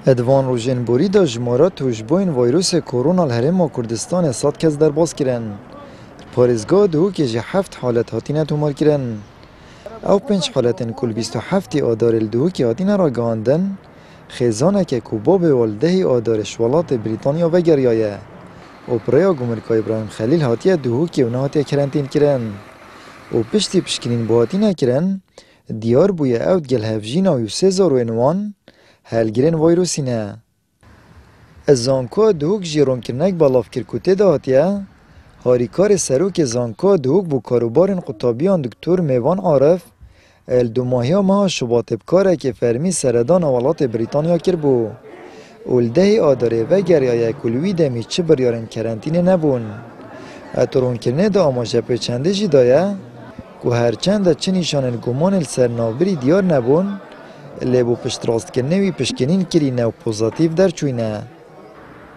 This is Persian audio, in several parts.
ادوان روژن بوری دا جمارات توشبوین ویروس کرونا الهرم کردستان 100 کس در باز کرن. پارزگاه دهو که جه 7 حالت هاتینه تومار کرن. او 5 حالتن کل 27 آدار الدهو که هاتینه را گاندن خیزانه که کوباب والده آدار شوالات بریتانیا و گریایه. او پریا گمرکای ابراهیم خلیل هاتیه دهو که اونا هاتیه کرنتین کرن. او پشتی پشکنین با هاتینه کرن دیار بویه اوت گل هفجین و 3009 هلگرین ویروسی نه. از زانکو دوک جیرون کرنک بالاف کرکوته دهاتیه هاریکار سروک زانکو دوک بو کاروبارن قطابیان دکتر میوان عارف دو ماهی ماه شباط بکاره که فرمی سردان ولات بریتانیا کر بو. اولده آداره و گریای کلوی دمی چه بریارن کرنتین نبون. اترون کرنه دا آماجه پچنده جی دایه که هرچند چه نشانن گمان السرنابری دیار نبون لیبو پشت راست کرنه وی پشکنین کری نو پوزاتیو در چوینه.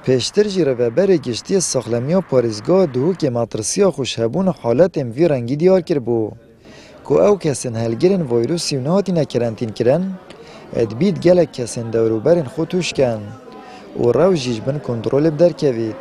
پیشتر جی روبر گشتی ساخلمیا پارزگاه دهو که مطرسیا خوش هبون حالت اموی رنگی دیار کر بو. که او کسین هلگرین ویروسی و نهاتی نکرنتین کرن ادبید گلک کسین دوروبرین خودوش کن و رو جیجبن کنترول بدر کوید.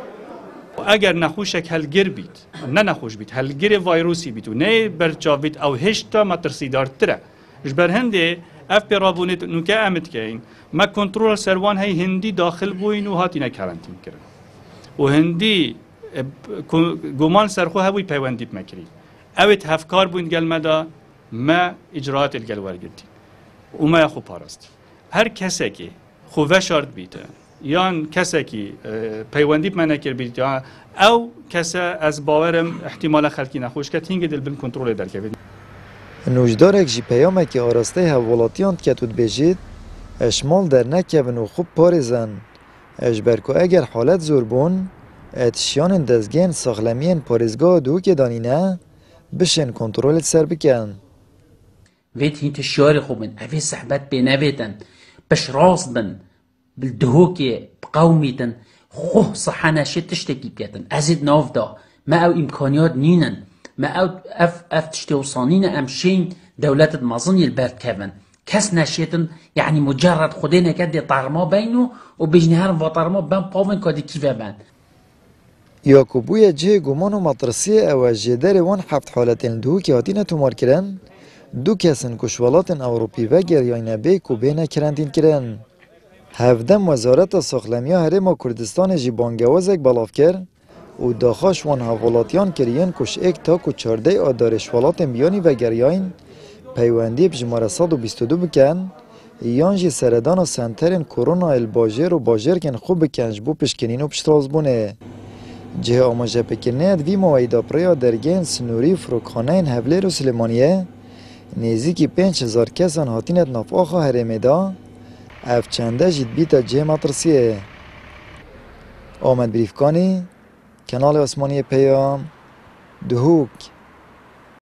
اگر نخوشک هلگر بید نه نخوش بید هلگر ویروسی بید و نه برچاوید او هشتا مترسی دارتره جبر هنده اف پیرابونت نوکه امد که این ما کنترل سروان های هندی داخل بوین و هاتی نکرنتین کرن و هندی گمان سرخو هوی پیوندی بمکری اوید هفکار بوین گل مدا ما اجراعات الگل ورگردی و ما خو پارست هر کسی که خو وشارد بیده یان کسی که پیوندی بمنکر بیده او کسی از باورم احتمال خلقی نخوش که تینگ دل بین کنترل در که نوجدارک جی پیامه که آراسته هولاتیان که تود بجید اشمال در نکون و خوب پارزن اجبرکو اگر حالت زور بون اتشیان دزگین ساخلمین پارزگاه دو که دانینه بشن کنترل سر بکن وید هین تشیار خوبن اوی صحبت بینویدن بش راست بن بالدهو که بقومیدن خواه صحانه شد تشتکی بکتن ازید ناف دا ما او امکانیات نینن ما او اف تشتوصانين امشين دولة المظني البرد كفن كاس ناشيتن يعني مجرد خدينا كده طارما بينه وبجنهار وطارما بين قومن كده كيف بان یاکوبوی جه گمان و مطرسی او جدر وان 7 حالتین دو که هاتین تومار کرن دو کسن کشوالات اوروپی و گریاین بی کوبه کرنتین کرن. هفدم وزارت ساخلمیا هرما کردستان جی بانگوازک بلاف کرد و داخاش وان حوالاتیان کریان کش ایک تا که 14 آدارشوالات بیانی و گریاین پیوندی بجماره 122 بکن یان جی سردان و سنترین کرونا الباجر و باجر کن خوب بکنج بو پشکنین و پشتراز بونه. جه آماجه پکنه دوی مویدا پریا درگین سنوری فروکخانین هفلیر و سلیمانیه نزدیکی 5000 کسان هاتینت ناف آخا هرمه دا اف چنده جید بیتا جه مطرسیه. آمد بریفکانی کانال آسمانی پیام دهوک